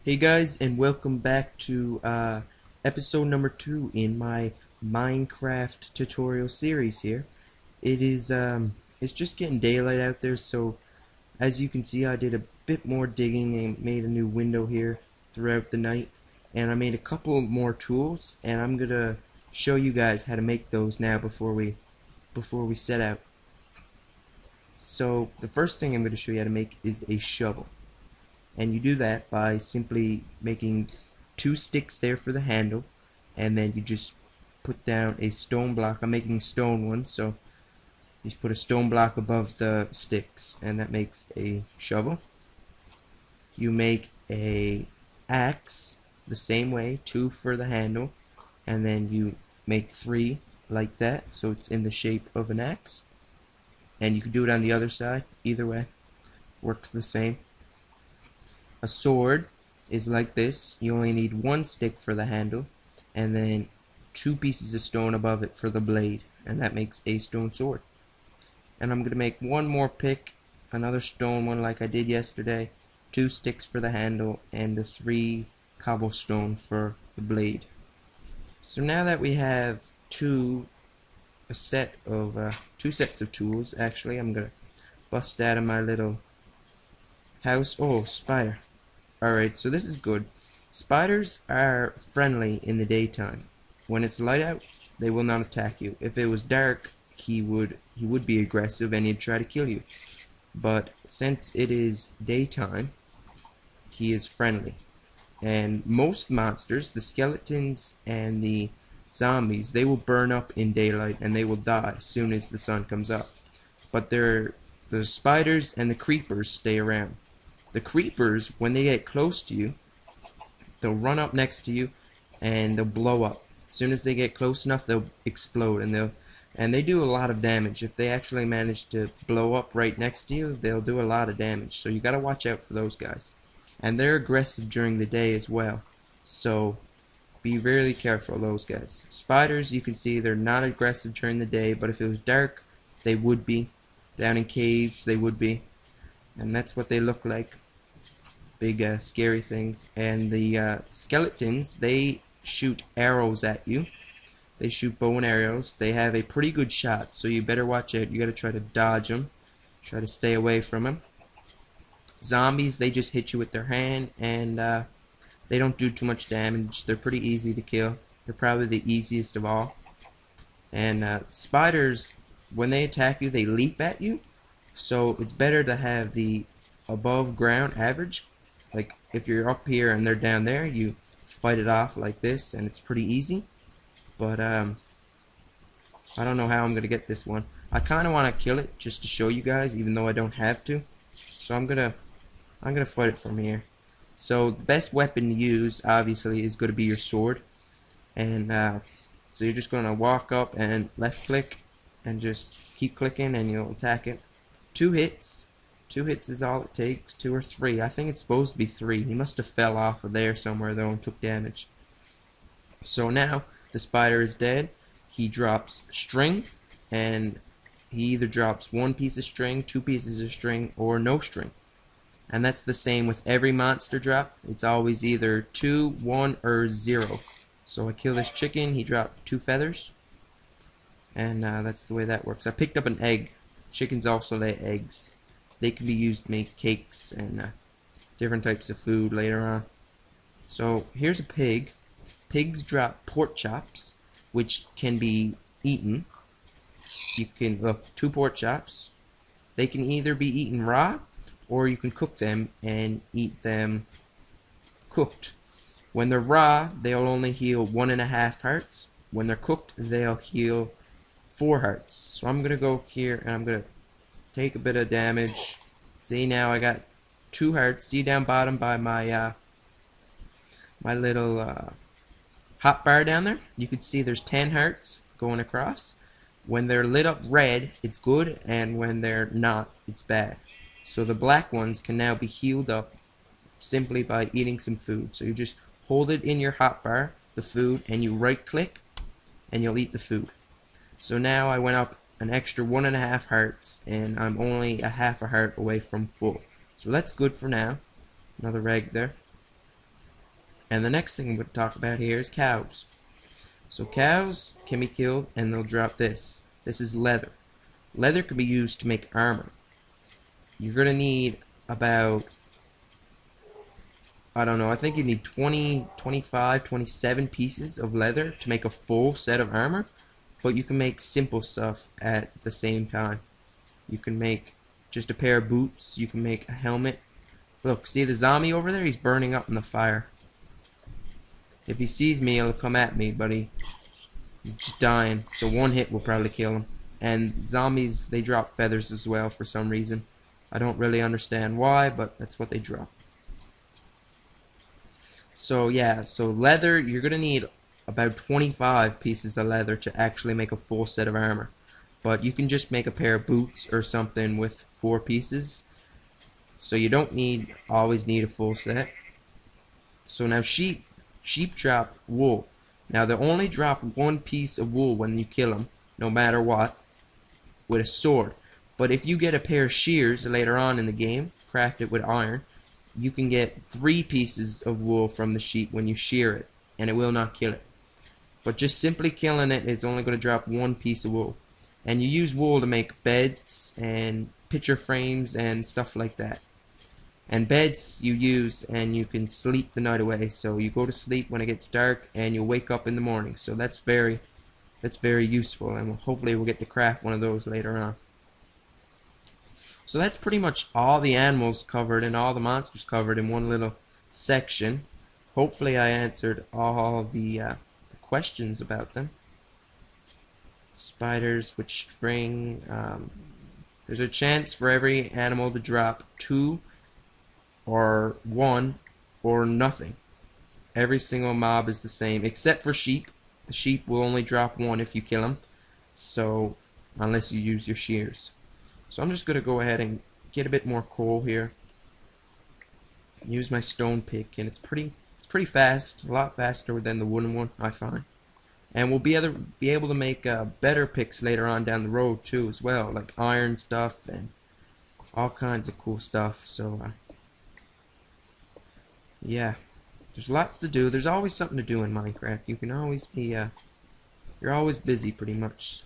Hey guys, and welcome back to episode number 2 in my Minecraft tutorial series here. It's just getting daylight out there, so as you can see I did a bit more digging and made a new window here throughout the night, and I made a couple more tools, and I'm gonna show you guys how to make those now before we set out. So the first thing I'm going to show you how to make is a shovel. And you do that by simply making 2 sticks there for the handle, and then you just put down a stone block. I'm making stone ones, so you just put a stone block above the sticks, and that makes a shovel. You make a axe the same way, 2 for the handle, and then you make 3 like that, so it's in the shape of an axe. And you can do it on the other side, either way, works the same. A sword is like this. You only need 1 stick for the handle, and then 2 pieces of stone above it for the blade, and that makes a stone sword. And I'm going to make 1 more pick, another stone one like I did yesterday, 2 sticks for the handle, and the 3 cobblestone for the blade. So now that we have 2 sets of tools, actually I'm going to bust out of my little house. Oh, spider. Alright, so this is good. Spiders are friendly in the daytime. When it's light out, they will not attack you. If it was dark, he would be aggressive and he'd try to kill you. But since it is daytime, he is friendly. And most monsters, the skeletons and the zombies, they will burn up in daylight and they will die as soon as the sun comes up. But the spiders and the creepers stay around. The creepers, when they get close to you, they'll run up next to you and they'll blow up. As soon as they get close enough, they'll explode, and they do a lot of damage. If they actually manage to blow up right next to you, they'll do a lot of damage. So you gotta watch out for those guys. And they're aggressive during the day as well. So be really careful of those guys. Spiders, you can see they're not aggressive during the day, but if it was dark, they would be. Down in caves, they would be. And that's what they look like. Big scary things. And the skeletons, they shoot arrows at you. They shoot bow and arrows. They have a pretty good shot, so you better watch out. You gotta try to dodge them. Try to stay away from them. Zombies, they just hit you with their hand, and they don't do too much damage. They're pretty easy to kill. They're probably the easiest of all. And spiders, when they attack you, they leap at you. So it's better to have the above ground average. Like if you're up here and they're down there, you fight it off like this, and it's pretty easy. But I don't know how I'm gonna get this one. I kind of want to kill it just to show you guys, even though I don't have to. So I'm gonna fight it from here. So the best weapon to use, obviously, is going to be your sword. And so you're just gonna walk up and left click, and just keep clicking, and you'll attack it. 2 hits. 2 hits is all it takes. 2 or 3. I think it's supposed to be 3. He must have fell off of there somewhere though and took damage. So now the spider is dead. He drops string, and he either drops 1 piece of string, 2 pieces of string, or no string. And that's the same with every monster drop. It's always either 2, 1, or 0. So I kill this chicken. He dropped 2 feathers. And that's the way that works. I picked up an egg. Chickens also lay eggs. They can be used to make cakes and different types of food later on. So here's a pig. Pigs drop pork chops, which can be eaten. You can look, 2 pork chops. They can either be eaten raw, or you can cook them and eat them cooked. When they're raw, they'll only heal 1.5 hearts. When they're cooked, they'll heal 4 hearts. So I'm gonna go here and I'm gonna take a bit of damage. See, now I got 2 hearts. See down bottom by my my little hot bar down there? You can see there's 10 hearts going across. When they're lit up red, it's good, and when they're not, it's bad. So the black ones can now be healed up simply by eating some food. So you just hold it in your hot bar, the food, and you right click, and you'll eat the food. So now I went up an extra 1.5 hearts, and I'm only a half a heart away from full. So that's good for now. Another egg there. And the next thing we're going to talk about here is cows. So cows can be killed and they'll drop this. This is leather. Leather can be used to make armor. You're going to need about, I don't know, I think you need 20, 25, 27 pieces of leather to make a full set of armor. But you can make simple stuff at the same time. You can make just a pair of boots. You can make a helmet. Look, see the zombie over there? He's burning up in the fire. If he sees me, he'll come at me, but he's just dying. So one hit will probably kill him. And zombies, they drop feathers as well for some reason. I don't really understand why, but that's what they drop. So yeah, so leather, you're going to need about 25 pieces of leather to actually make a full set of armor. But you can just make a pair of boots or something with 4 pieces. So you don't always need a full set. So now sheep drop wool. Now they only drop 1 piece of wool when you kill them, no matter what, with a sword. But if you get a pair of shears later on in the game, craft it with iron, you can get 3 pieces of wool from the sheep when you shear it, and it will not kill it. But just simply killing it, it's only going to drop 1 piece of wool. And you use wool to make beds and picture frames and stuff like that. And beds you use and you can sleep the night away. So you go to sleep when it gets dark and you wake up in the morning. So that's very useful, and hopefully we'll get to craft one of those later on. So that's pretty much all the animals covered and all the monsters covered in one little section. Hopefully I answered all the questions about them. Spiders with string. There's a chance for every animal to drop 2 or 1 or nothing. Every single mob is the same except for sheep. The sheep will only drop 1 if you kill them. So unless you use your shears. So I'm just going to go ahead and get a bit more coal here. Use my stone pick, and it's pretty fast, a lot faster than the wooden one, I find. And we'll be able to make better picks later on down the road too, as well, like iron stuff and all kinds of cool stuff. So yeah, there's lots to do. There's always something to do in Minecraft. You can always be you're always busy pretty much.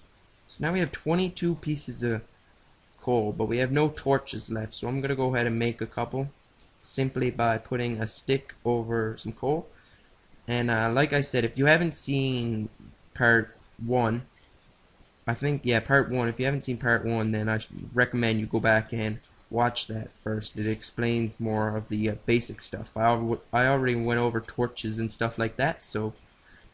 So now we have 22 pieces of coal, but we have no torches left. So I'm gonna go ahead and make a couple simply by putting a stick over some coal. And like I said, if you haven't seen part 1, I think, yeah, part 1, if you haven't seen part 1, then I recommend you go back and watch that first. It explains more of the basic stuff. I already went over torches and stuff like that, so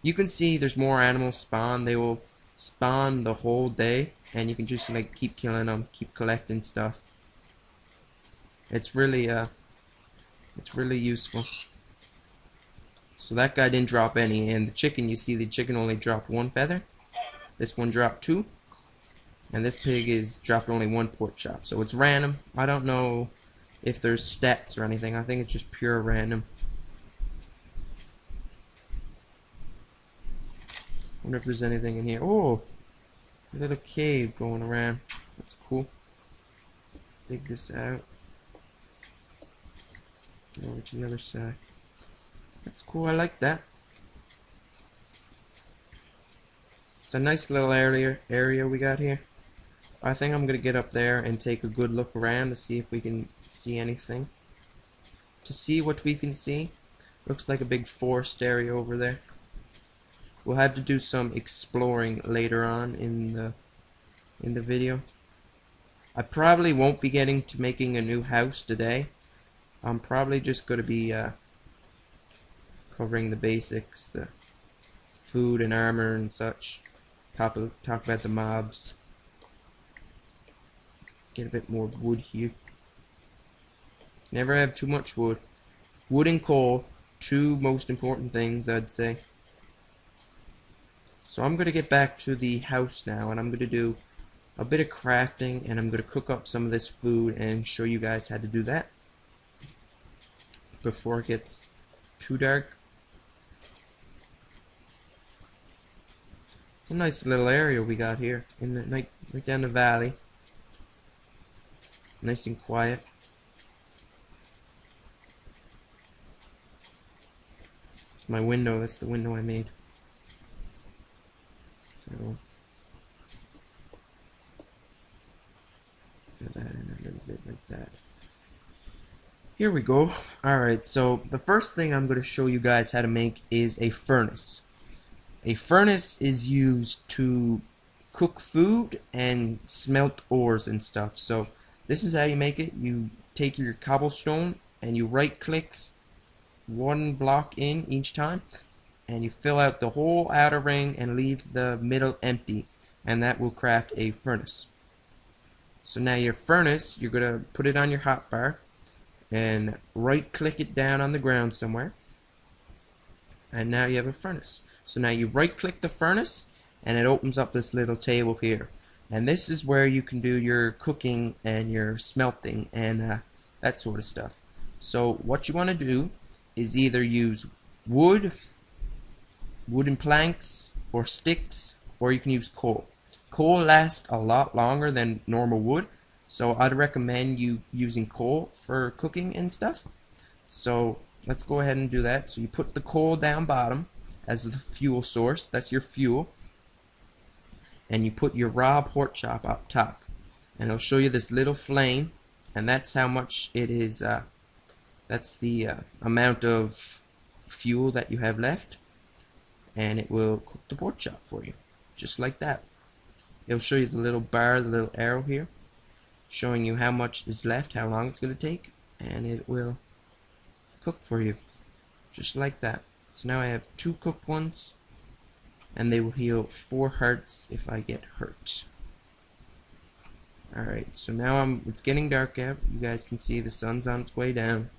you can see there's more animals spawn. They will spawn the whole day, and you can just like keep killing them, keep collecting stuff. It's really useful. So that guy didn't drop any, and the chicken, you see the chicken only dropped 1 feather. This one dropped 2, and this pig is dropped only 1 pork chop. So it's random. I don't know if there's stats or anything. I think it's just pure random. Wonder if there's anything in here. Oh, a little cave going around. That's cool. Dig this out. Get over to the other side. That's cool, I like that. It's a nice little area we got here. I think I'm gonna get up there and take a good look around to see if we can see anything. To see what we can see. Looks like a big forest area over there. We'll have to do some exploring later on in the video. I probably won't be getting to making a new house today. I'm probably just gonna be covering the basics, the food and armor and such. Talk about the mobs. Get a bit more wood here. Never have too much wood. Wood and coal, 2 most important things, I'd say. So I'm gonna get back to the house now, and I'm gonna do a bit of crafting, and I'm gonna cook up some of this food and show you guys how to do that before it gets too dark. It's a nice little area we got here in the night, right down the valley. Nice and quiet. It's my window. That's the window I made. So fill that in a little bit like that. Here we go. Alright, so the first thing I'm going to show you guys how to make is a furnace. A furnace is used to cook food and smelt ores and stuff. So this is how you make it. You take your cobblestone and you right click one block in each time, and you fill out the whole outer ring and leave the middle empty, and that will craft a furnace. So now your furnace, you're going to put it on your hotbar and right click it down on the ground somewhere, and now you have a furnace. So now you right click the furnace and it opens up this little table here, and this is where you can do your cooking and your smelting and that sort of stuff. So what you want to do is either use wood, wooden planks, or sticks, or you can use coal. Coal lasts a lot longer than normal wood, so I'd recommend you using coal for cooking and stuff. So let's go ahead and do that. So you put the coal down bottom as the fuel source. That's your fuel. And you put your raw pork chop up top. And it'll show you this little flame, and that's how much it is. That's the amount of fuel that you have left. And it will cook the pork chop for you, just like that. It'll show you the little bar, the little arrow here, showing you how much is left, how long it's going to take, and it will cook for you, just like that. So now I have 2 cooked ones, and they will heal 4 hearts if I get hurt. Alright, so now it's getting dark out. You guys can see the sun's on its way down.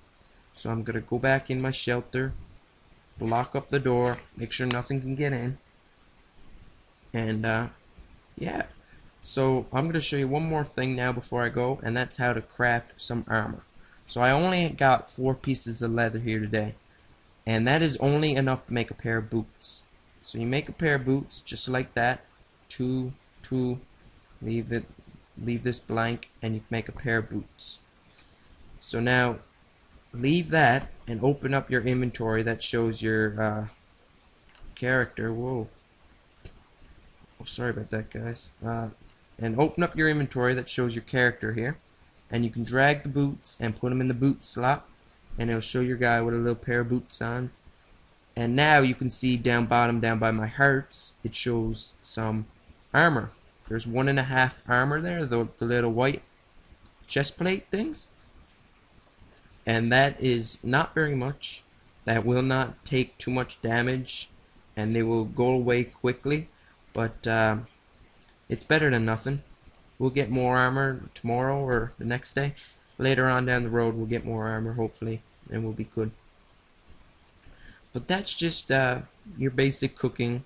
So I'm going to go back in my shelter, lock up the door, make sure nothing can get in, and yeah. So I'm going to show you one more thing now before I go, and that's how to craft some armor. So I only got 4 pieces of leather here today, and that is only enough to make a pair of boots. So you make a pair of boots just like that, 2, leave this blank, and you make a pair of boots. So now leave that and open up your inventory that shows your character. Whoa. Oh, sorry about that, guys. And open up your inventory that shows your character here, and you can drag the boots and put them in the boot slot, and it'll show your guy with a little pair of boots on. And now you can see down bottom, down by my hearts, it shows some armor. There's 1.5 armor there, the little white chest plate things, and that is not very much. That will not take too much damage, and they will go away quickly, but it's better than nothing. We'll get more armor tomorrow or the next day. Later on down the road we'll get more armor, hopefully, and we'll be good. But that's just your basic cooking.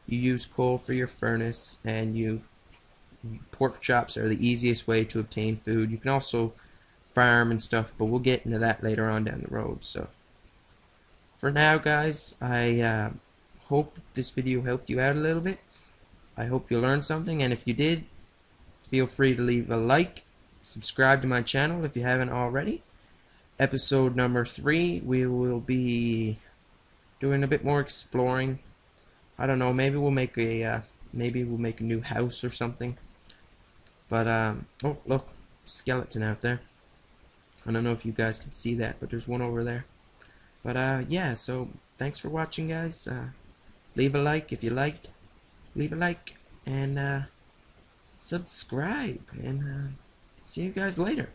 You use coal for your furnace, and pork chops are the easiest way to obtain food. You can also farm and stuff, but we'll get into that later on down the road. So for now, guys, I hope this video helped you out a little bit. I hope you learned something, and if you did, feel free to leave a like, subscribe to my channel if you haven't already. Episode number 3, we will be doing a bit more exploring. I don't know, maybe we'll make a new house or something. But oh look, skeleton out there. I don't know if you guys can see that, but there's one over there. But yeah, so thanks for watching, guys. Leave a like if you liked. Leave a like and subscribe, and see you guys later.